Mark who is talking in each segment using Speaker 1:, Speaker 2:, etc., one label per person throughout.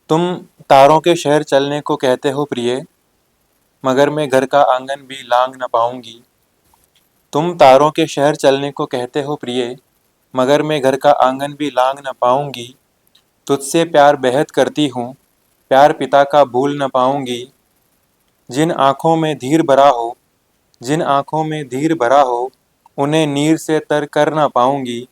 Speaker 1: तुम तारों के शहर चलने को कहते हो प्रिय, मगर मैं घर का आंगन भी लांघ न पाऊंगी। तुम तारों के शहर चलने को कहते हो प्रिय, मगर मैं घर का आंगन भी लांघ न पाऊंगी। तुझसे प्यार बेहद करती हूँ, प्यार पिता का भूल न पाऊंगी। जिन आँखों में धीर भरा हो, जिन आँखों में धीर भरा हो, उन्हें नीर से तर कर न पाऊंगी।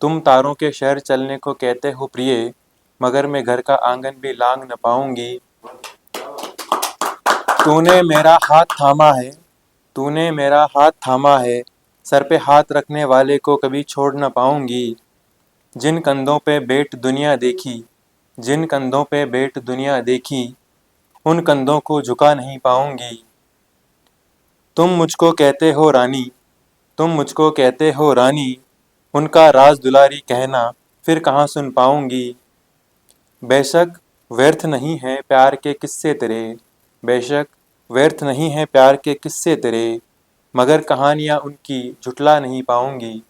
Speaker 1: तुम तारों के शहर चलने को कहते हो प्रिय, मगर मैं घर का आंगन भी लांघ न पाऊंगी। तूने मेरा हाथ थामा है, तूने मेरा हाथ थामा है, सर पे हाथ रखने वाले को कभी छोड़ न पाऊंगी। जिन कंधों पे बैठ दुनिया देखी, जिन कंधों पे बैठ दुनिया देखी, उन कंधों को झुका नहीं पाऊंगी। तुम मुझको कहते हो रानी, तुम मुझको कहते हो रानी, उनका राज दुलारी कहना फिर कहाँ सुन पाऊंगी। बेशक व्यर्थ नहीं है प्यार के किस्से तेरे, बेशक व्यर्थ नहीं है प्यार के किस्से तेरे, मगर कहानियाँ उनकी झुठला नहीं पाऊंगी।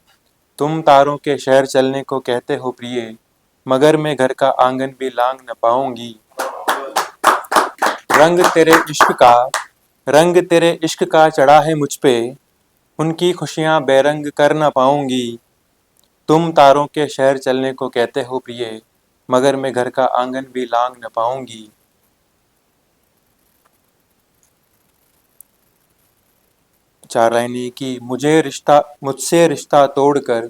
Speaker 1: तुम तारों के शहर चलने को कहते हो प्रिय, मगर मैं घर का आंगन भी लांघ न पाऊंगी। रंग तेरे इश्क का, रंग तेरे इश्क का चढ़ा है मुझ पे, उनकी खुशियाँ बेरंग कर न पाऊंगी। तुम तारों के शहर चलने को कहते हो प्रिय, मगर मैं घर का आंगन भी लांघ न पाऊंगी। चार लाइनें कि मुझसे रिश्ता तोड़कर,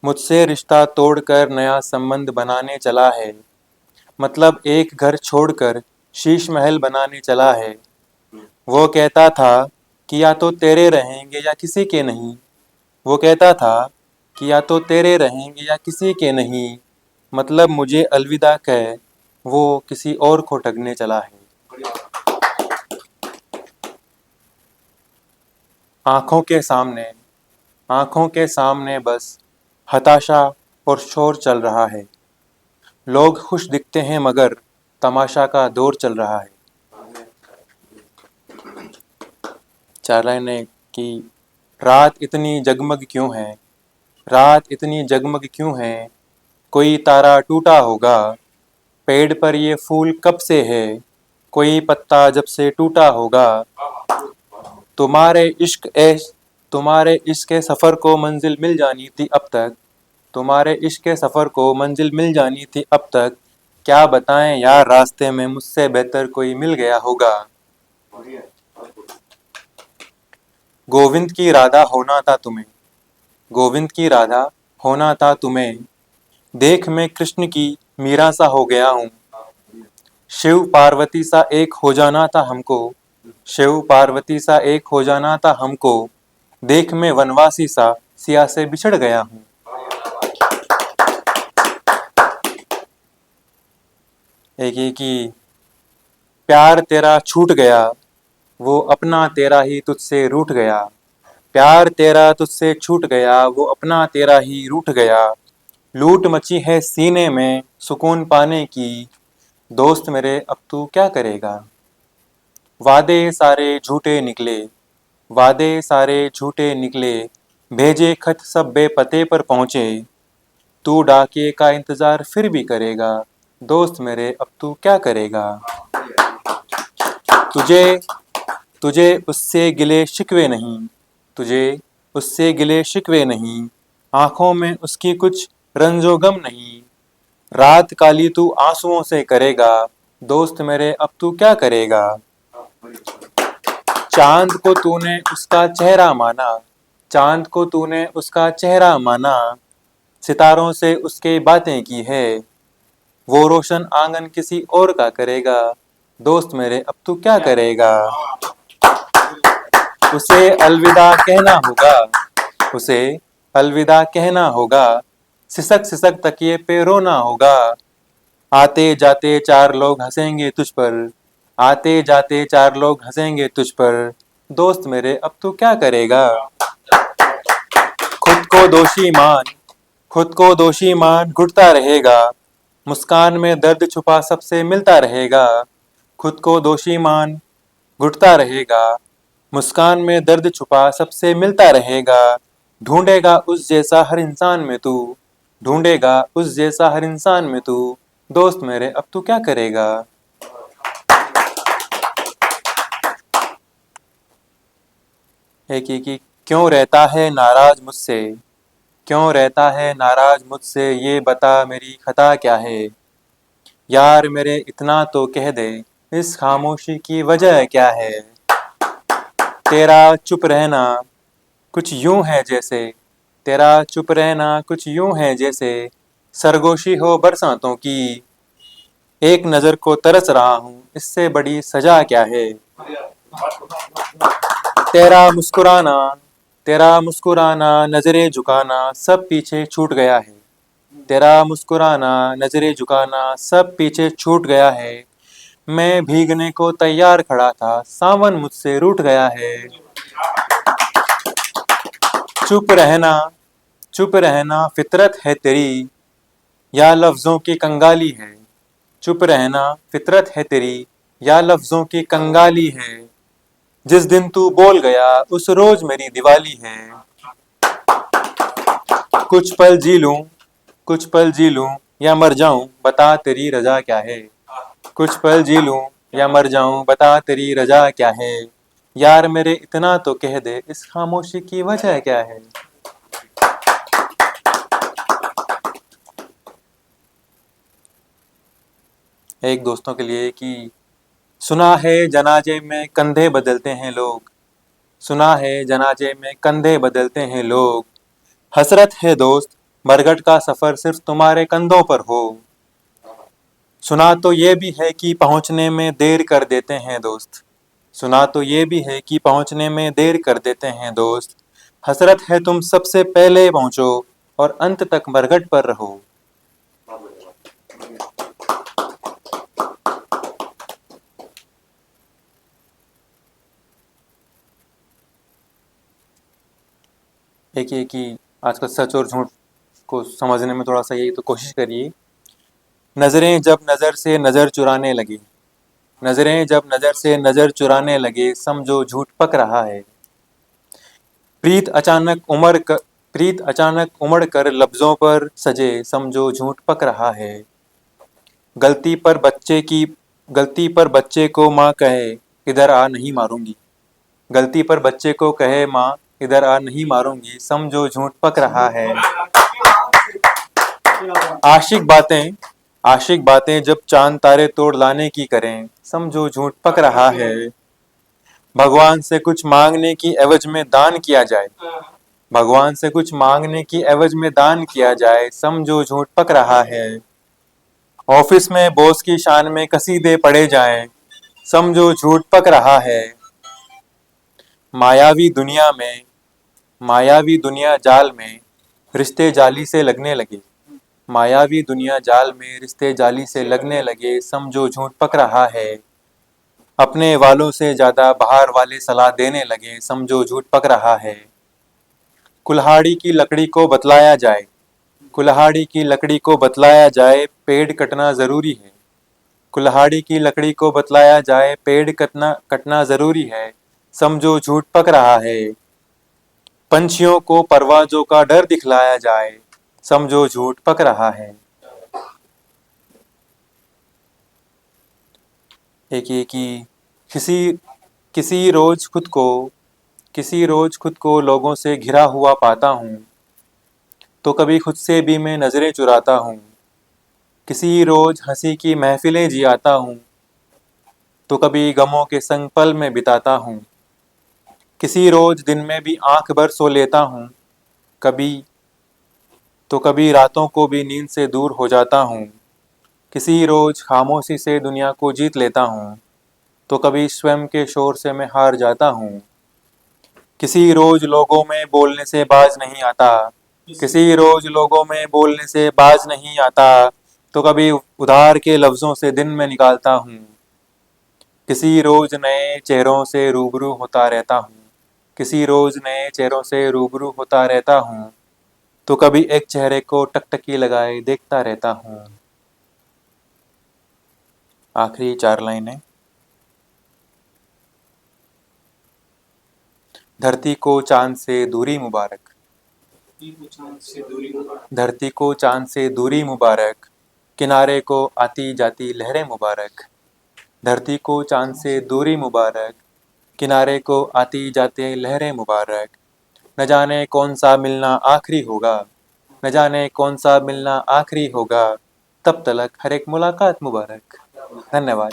Speaker 1: मुझसे रिश्ता तोड़कर नया संबंध बनाने चला है। मतलब एक घर छोड़कर शीश महल बनाने चला है। वो कहता था कि या तो तेरे रहेंगे या किसी के नहीं, वो कहता था कि या तो तेरे रहेंगे या किसी के नहीं। मतलब मुझे अलविदा कह वो किसी और को ठगने चला है। आंखों के सामने, आंखों के सामने बस हताशा और शोर चल रहा है। लोग खुश दिखते हैं मगर तमाशा का दौर चल रहा है। चार लाइनें कि रात इतनी जगमग क्यों है, रात इतनी जगमग क्यों है, कोई तारा टूटा होगा। पेड़ पर ये फूल कब से है, कोई पत्ता जब से टूटा होगा। तुम्हारे इश्क ऐश, तुम्हारे इश्क के सफ़र को मंजिल मिल जानी थी अब तक, तुम्हारे इश्क के सफ़र को मंजिल मिल जानी थी अब तक। क्या बताएं यार रास्ते में मुझसे बेहतर कोई मिल गया होगा। गोविंद की राधा होना था तुम्हें, गोविंद की राधा होना था तुम्हें, देख मैं कृष्ण की मीरा सा हो गया हूँ। शिव पार्वती सा एक हो जाना था हमको, शिव पार्वती सा एक हो जाना था हमको, देख मैं वनवासी सा सिया से बिछड़ गया हूँ। एक ये कि प्यार तेरा छूट गया, वो अपना तेरा ही तुझसे रूठ गया। प्यार तेरा तुझसे छूट गया, वो अपना तेरा ही रूठ गया। लूट मची है सीने में सुकून पाने की, दोस्त मेरे अब तू क्या करेगा। वादे सारे झूठे निकले, वादे सारे झूठे निकले, भेजे खत सब बेपते पर पहुँचे। तू डाकिए का इंतजार फिर भी करेगा, दोस्त मेरे अब तू क्या करेगा। तुझे तुझे उससे गिले शिकवे नहीं, तुझे उससे गिले शिकवे नहीं, आंखों में उसकी कुछ रंजो गम नहीं। रात काली तू आंसुओं से करेगा, दोस्त मेरे अब तू क्या करेगा। चांद को तूने उसका चेहरा माना, चांद को तूने उसका चेहरा माना, सितारों से उसके बातें की है। वो रोशन आंगन किसी और का करेगा, दोस्त मेरे अब तू क्या करेगा। उसे अलविदा कहना होगा, उसे अलविदा कहना होगा, सिसक सिसक तकिए पे रोना होगा। आते जाते चार लोग हंसेंगे तुझ पर, आते जाते चार लोग हंसेंगे तुझ पर, दोस्त मेरे अब तू क्या करेगा। खुद को दोषी मान, खुद को दोषी मान घुटता रहेगा, मुस्कान में दर्द छुपा सबसे मिलता रहेगा। खुद को दोषी मान घुटता रहेगा, मुस्कान में दर्द छुपा सबसे मिलता रहेगा। ढूंढेगा उस जैसा हर इंसान में तू, ढूंढेगा उस जैसा हर इंसान में तू, दोस्त मेरे अब तू क्या करेगा। एक ही कि क्यों रहता है नाराज मुझसे, क्यों रहता है नाराज मुझसे, ये बता मेरी खता क्या है। यार मेरे इतना तो कह दे, इस खामोशी की वजह क्या है। तेरा चुप रहना कुछ यूं है जैसे, तेरा चुप रहना कुछ यूं है जैसे सरगोशी हो बरसातों की। एक नजर को तरस रहा हूँ, इससे बड़ी सजा क्या है। तेरा मुस्कुराना, तेरा मुस्कुराना नजरें झुकाना सब पीछे छूट गया है। तेरा मुस्कुराना नजरें झुकाना सब पीछे छूट गया है। मैं भीगने को तैयार खड़ा था, सावन मुझसे रूठ गया है। चुप रहना, चुप रहना फितरत है तेरी, या लफ्जों की कंगाली है। चुप रहना फितरत है तेरी, या लफ्जों की कंगाली है। जिस दिन तू बोल गया उस रोज मेरी दिवाली है। कुछ पल जी लूं, कुछ पल जी लूं या मर जाऊं, बता तेरी रजा क्या है। कुछ पल जी लूं या मर जाऊं, बता तेरी रजा क्या है। यार मेरे इतना तो कह दे, इस खामोशी की वजह क्या है। एक दोस्तों के लिए कि सुना है जनाजे में कंधे बदलते हैं लोग, सुना है जनाजे में कंधे बदलते हैं लोग। हसरत है दोस्त बरगद का सफर सिर्फ तुम्हारे कंधों पर हो। सुना तो ये भी है कि पहुंचने में देर कर देते हैं दोस्त, सुना तो ये भी है कि पहुंचने में देर कर देते हैं दोस्त। हसरत है तुम सबसे पहले पहुंचो और अंत तक बरगद पर रहो। एक ये कि आजकल सच और झूठ को समझने में थोड़ा सा यही तो कोशिश करिए। नजरें जब नजर से नजर चुराने लगी, नजरें जब नजर से नजर चुराने लगे, समझो झूठ पक रहा है। प्रीत अचानक उमड़ कर, प्रीत अचानक उमड़ कर लफ्जों पर सजे, समझो झूठ पक रहा है। गलती पर बच्चे की, गलती पर बच्चे को माँ कहे इधर आ नहीं मारूंगी, गलती पर बच्चे को कहे माँ इधर आ नहीं मारूंगी, समझो झूठ पक रहा है। आशिक बातें, आशिक बातें जब चांद तारे तोड़ लाने की करें, समझो झूठ पक रहा है। भगवान से कुछ मांगने की एवज में दान किया जाए, भगवान से कुछ मांगने की एवज में दान किया जाए, समझो झूठ पक रहा है। ऑफिस में बॉस की शान में कसीदे पढ़े जाएं, समझो झूठ पक रहा है। मायावी दुनिया में, मायावी दुनिया जाल में रिश्ते जाली से लगने लगे, मायावी दुनिया जाल में रिश्ते जाली से लगने लगे, समझो झूठ पक रहा है। अपने वालों से ज्यादा बाहर वाले सलाह देने लगे, समझो झूठ पक रहा है। कुल्हाड़ी की लकड़ी को बतलाया जाए, कुल्हाड़ी की लकड़ी को बतलाया जाए पेड़ कटना जरूरी है, कुल्हाड़ी की लकड़ी को बतलाया जाए पेड़ कटना कटना जरूरी है, समझो झूठ पक रहा है। पंछियों को परवाजों का डर दिखलाया जाए, समझो झूठ पक रहा है। एक ये कि किसी किसी रोज खुद को, किसी रोज खुद को लोगों से घिरा हुआ पाता हूँ, तो कभी खुद से भी मैं नजरें चुराता हूँ। किसी रोज हंसी की महफिलें जियाता हूँ, तो कभी गमों के संग पल में बिताता हूँ। किसी रोज दिन में भी आंख भर सो लेता हूँ, कभी तो कभी रातों को भी नींद से दूर हो जाता हूँ। किसी रोज खामोशी से दुनिया को जीत लेता हूँ, तो कभी स्वयं के शोर से मैं हार जाता हूँ। किसी रोज लोगों में बोलने से बाज नहीं आता, किसी रोज लोगों में बोलने से बाज नहीं आता, तो कभी उधार के लफ्जों से दिन में निकालता हूँ। किसी रोज नए चेहरों से रूबरू होता रहता हूँ, किसी रोज नए चेहरों से रूबरू होता रहता हूँ, तो कभी एक चेहरे को टकटकी लगाए देखता रहता हूँ। आखिरी 4 लाइनें। धरती को चांद से दूरी मुबारक, धरती को चांद से दूरी मुबारक, किनारे को आती जाती लहरें मुबारक, धरती को चाँद से दूरी मुबारक, किनारे को आती जाती लहरें मुबारक। न जाने कौन सा मिलना आखिरी होगा, न जाने कौन सा मिलना आखिरी होगा, तब तलक हर एक मुलाकात मुबारक। धन्यवाद।